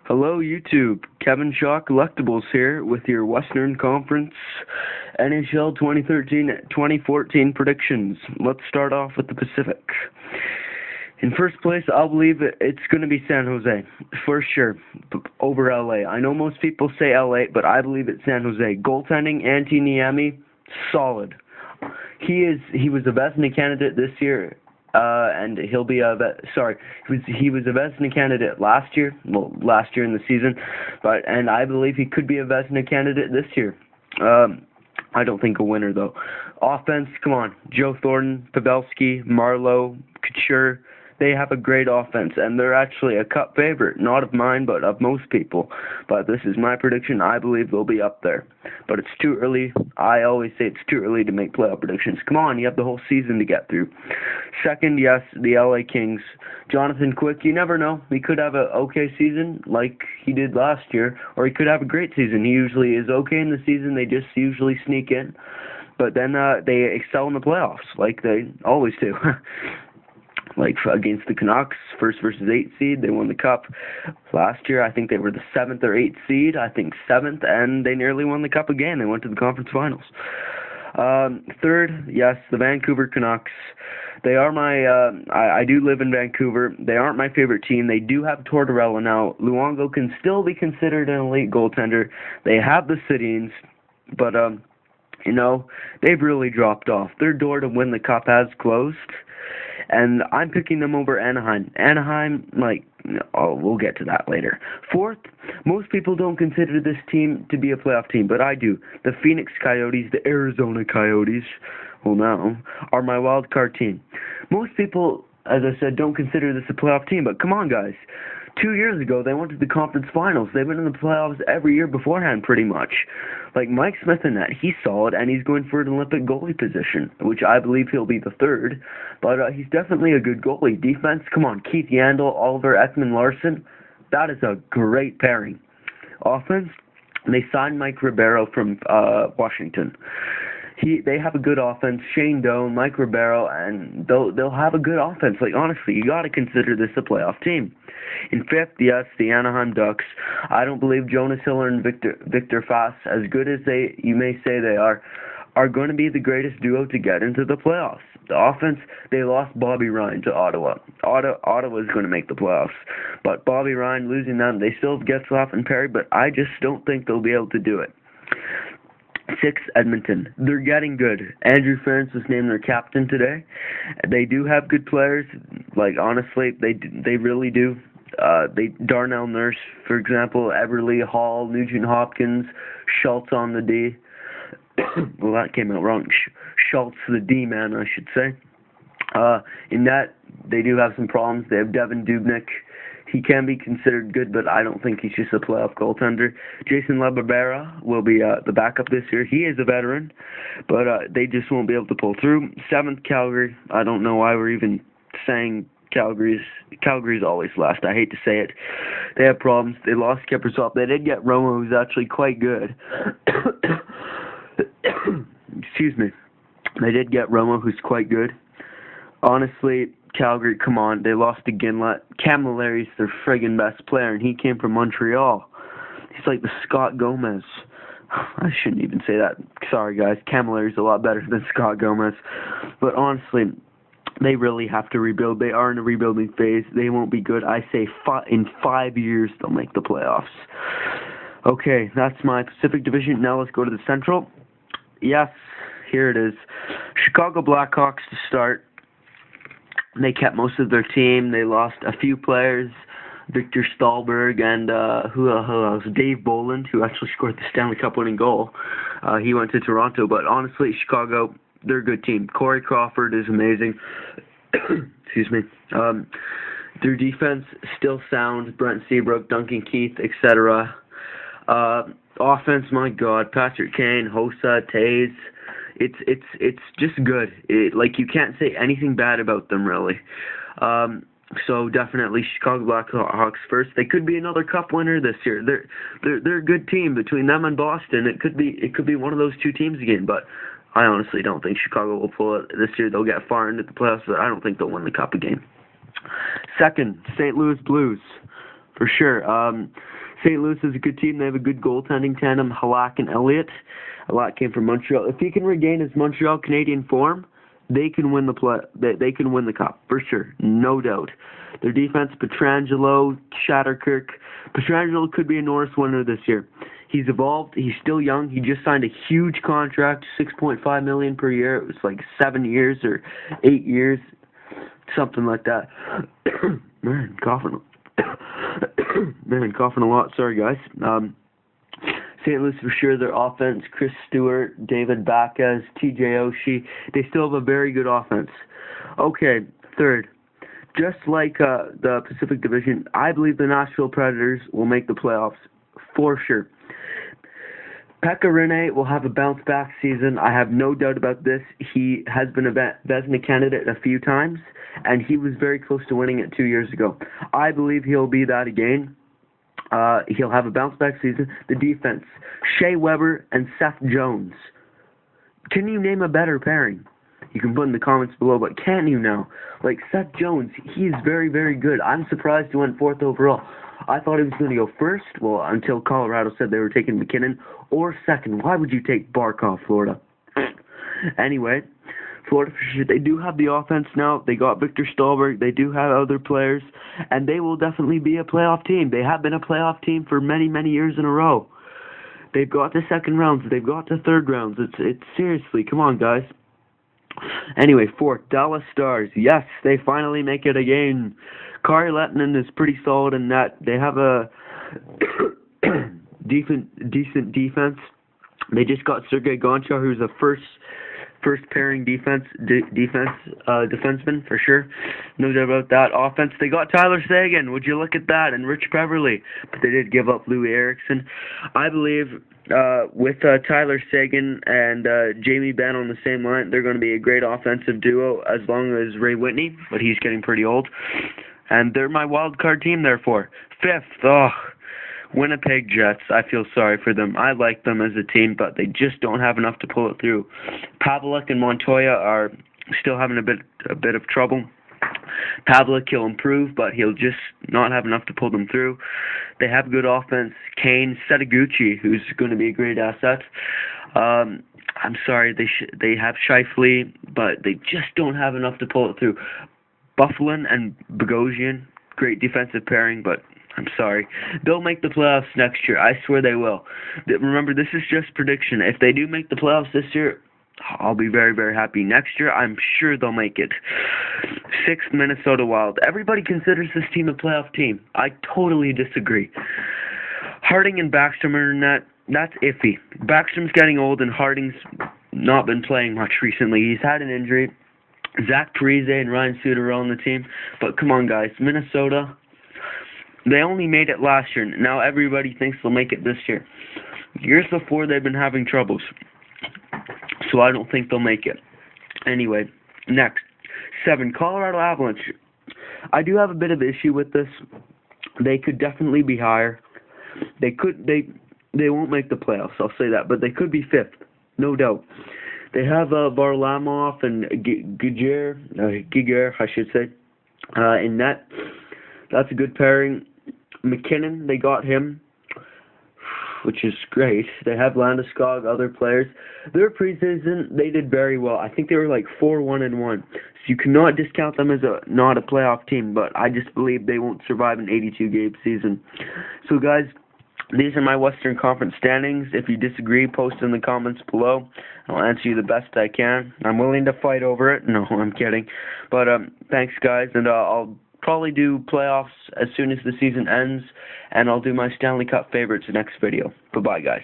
Hello, YouTube. Kevin Shaw Collectibles here with your Western Conference NHL 2013-2014 predictions. Let's start off with the Pacific. In first place, I'll believe it's going to be San Jose, for sure, over LA. I know most people say LA, but I believe it's San Jose. Goaltending, Antti Niemi, solid. He was a Vezina candidate this year. And he'll be he was a Vezina candidate last year in the season, and I believe he could be a Vezina candidate this year. I don't think a winner though. Offense, come on, Joe Thornton, Pavelski, Marleau, Couture. They have a great offense, and they're actually a cup favorite, not of mine, but of most people. But this is my prediction. I believe they'll be up there. But it's too early. I always say it's too early to make playoff predictions. Come on, you have the whole season to get through. Second, yes, the LA Kings. Jonathan Quick, you never know. He could have an okay season like he did last year, or he could have a great season. He usually is okay in the season. They just usually sneak in. But then they excel in the playoffs, like they always do. Like against the Canucks, 1st versus 8th seed, they won the cup. Last year, I think they were the 7th or 8th seed, I think 7th, and they nearly won the cup again. They went to the conference finals. Third, yes, the Vancouver Canucks. They are I do live in Vancouver. They aren't my favorite team. They do have Tortorella now. Luongo can still be considered an elite goaltender. They have the Sedins, but, they've really dropped off. Their door to win the cup has closed. And I'm picking them over Anaheim. Anaheim, we'll get to that later. Fourth, most people don't consider this team to be a playoff team, but I do. The Phoenix Coyotes, the Arizona Coyotes, are my wild card team. Most people, as I said, don't consider this a playoff team, but come on, guys. 2 years ago, they went to the conference finals. They've been in the playoffs every year beforehand, pretty much. Like Mike Smith in that, he's solid, and he's going for an Olympic goalie position, which I believe he'll be the third. But he's definitely a good goalie. Defense, come on, Keith Yandel, Oliver Ekman-Larsson. That is a great pairing. Offense, they signed Mike Ribeiro from Washington. They have a good offense. Shane Doan, Mike Ribeiro, and they'll have a good offense. Like honestly, you got to consider this a playoff team. In fifth, yes, the Anaheim Ducks. I don't believe Jonas Hiller and Victor Fass, as good as you may say they are going to be the greatest duo to get into the playoffs. The offense, they lost Bobby Ryan to Ottawa. Ottawa is going to make the playoffs. But Bobby Ryan, losing them, they still have Getzlaf and Perry, but I just don't think they'll be able to do it. Sixth, Edmonton. They're getting good. Andrew Ference was named their captain today. They do have good players. Like, honestly, they really do. Darnell Nurse, for example, Everly Hall, Nugent Hopkins, Schultz on the D. Well, that came out wrong. Schultz, the D-man, I should say. In that, they do have some problems. They have Devin Dubnyk. He can be considered good, but I don't think he's just a playoff goaltender. Jason LaBarbera will be the backup this year. He is a veteran, but they just won't be able to pull through. Seventh, Calgary. I don't know why we're even saying Calgary's always last. I hate to say it. They have problems. They lost Kiprusoff. They did get Romo, who's actually quite good. Excuse me. They did get Romo, who's quite good. Honestly, Calgary, come on. They lost to Ginlett. Camilleri's their friggin' best player, and he came from Montreal. He's like the Scott Gomez. I shouldn't even say that. Sorry, guys. Camilleri's a lot better than Scott Gomez. But honestly, they really have to rebuild. They are in a rebuilding phase. They won't be good. I say in 5 years they'll make the playoffs. Okay, that's my Pacific Division. Now let's go to the Central. Yes, here it is. Chicago Blackhawks to start. They kept most of their team. They lost a few players, Victor Stahlberg and who else? Dave Bolland, who actually scored the Stanley Cup winning goal. He went to Toronto, but honestly, Chicago, they're a good team. Corey Crawford is amazing. Excuse me. Their defense still sound. Brent Seabrook, Duncan Keith, etc. Offense, my God, Patrick Kane, Hossa, Taze. It's just good. You can't say anything bad about them really. So definitely Chicago Blackhawks first. They could be another cup winner this year. They're a good team. Between them and Boston, it could be one of those two teams again. But I honestly don't think Chicago will pull it this year. They'll get far into the playoffs, but I don't think they'll win the cup again. Second, St. Louis Blues, for sure. St. Louis is a good team. They have a good goaltending tandem, Halak and Elliott. Halak came from Montreal. If he can regain his Montreal Canadian form, they can win they can win the cup for sure, no doubt. Their defense: Pietrangelo, Shatterkirk. Pietrangelo could be a Norris winner this year. He's evolved. He's still young. He just signed a huge contract, $6.5 million per year. It was like 7 years or 8 years, something like that. Man, coughing. Man, coughing a lot. Sorry, guys. St. Louis for sure. Their offense: Chris Stewart, David Backes, TJ Oshie. They still have a very good offense. Okay, third. Just like the Pacific Division, I believe the Nashville Predators will make the playoffs for sure. Pekka Rinne will have a bounce-back season. I have no doubt about this. He has been a Vezina candidate a few times, and he was very close to winning it 2 years ago. I believe he'll be that again. He'll have a bounce-back season. The defense: Shea Weber and Seth Jones. Can you name a better pairing? You can put in the comments below, but can you now? Like, Seth Jones, he's very, very good. I'm surprised he went 4th overall. I thought he was going to go 1st, well, until Colorado said they were taking McKinnon, or 2nd. Why would you take Barkov, Florida? Anyway, Florida, they do have the offense now. They got Victor Stahlberg. They do have other players, and they will definitely be a playoff team. They have been a playoff team for many, many years in a row. They've got to second rounds. They've got to third rounds. It's seriously, come on, guys. Anyway, 4th, Dallas Stars. Yes, they finally make it again. Kari Lehtinen is pretty solid in that. They have a decent defense. They just got Sergei Gonchar, who's a first pairing defenseman for sure. No doubt about that. Offense, they got Tyler Seguin. Would you look at that? And Rich Beverly. But they did give up Louis Eriksson. I believe with Tyler Seguin and Jamie Benn on the same line, they're going to be a great offensive duo as long as Ray Whitney, but he's getting pretty old. And they're my wild card team, therefore. 5th, Winnipeg Jets. I feel sorry for them. I like them as a team, but they just don't have enough to pull it through. Pavelec and Montoya are still having a bit of trouble. Pavelec, he'll improve, but he'll just not have enough to pull them through. They have good offense. Kane, Setaguchi, who's going to be a great asset. I'm sorry, they have Scheifele, but they just don't have enough to pull it through. Bufflin and Bogosian, great defensive pairing, but I'm sorry. They'll make the playoffs next year. I swear they will. Remember, this is just prediction. If they do make the playoffs this year, I'll be very, very happy. Next year, I'm sure they'll make it. 6th, Minnesota Wild. Everybody considers this team a playoff team. I totally disagree. Harding and Backstrom are in that. That's iffy. Backstrom's getting old, and Harding's not been playing much recently. He's had an injury. Zach Parise and Ryan Suter are on the team. But come on, guys. Minnesota, they only made it last year. Now everybody thinks they'll make it this year. Years before, they've been having troubles. So I don't think they'll make it. Anyway, next. 7, Colorado Avalanche. I do have a bit of issue with this. They could definitely be higher. They won't make the playoffs, I'll say that, but they could be 5th, no doubt. They have Varlamov and Giger, I should say, in net. That's a good pairing. McKinnon, they got him, which is great. They have Landeskog, other players. Their preseason, they did very well. I think they were like 4-1-1. So you cannot discount them as not a playoff team, but I just believe they won't survive an 82-game season. So, guys, these are my Western Conference standings. If you disagree, post in the comments below. I'll answer you the best I can. I'm willing to fight over it. No, I'm kidding. But thanks, guys, and I'll probably do playoffs as soon as the season ends, and I'll do my Stanley Cup favorites next video. Bye-bye, guys.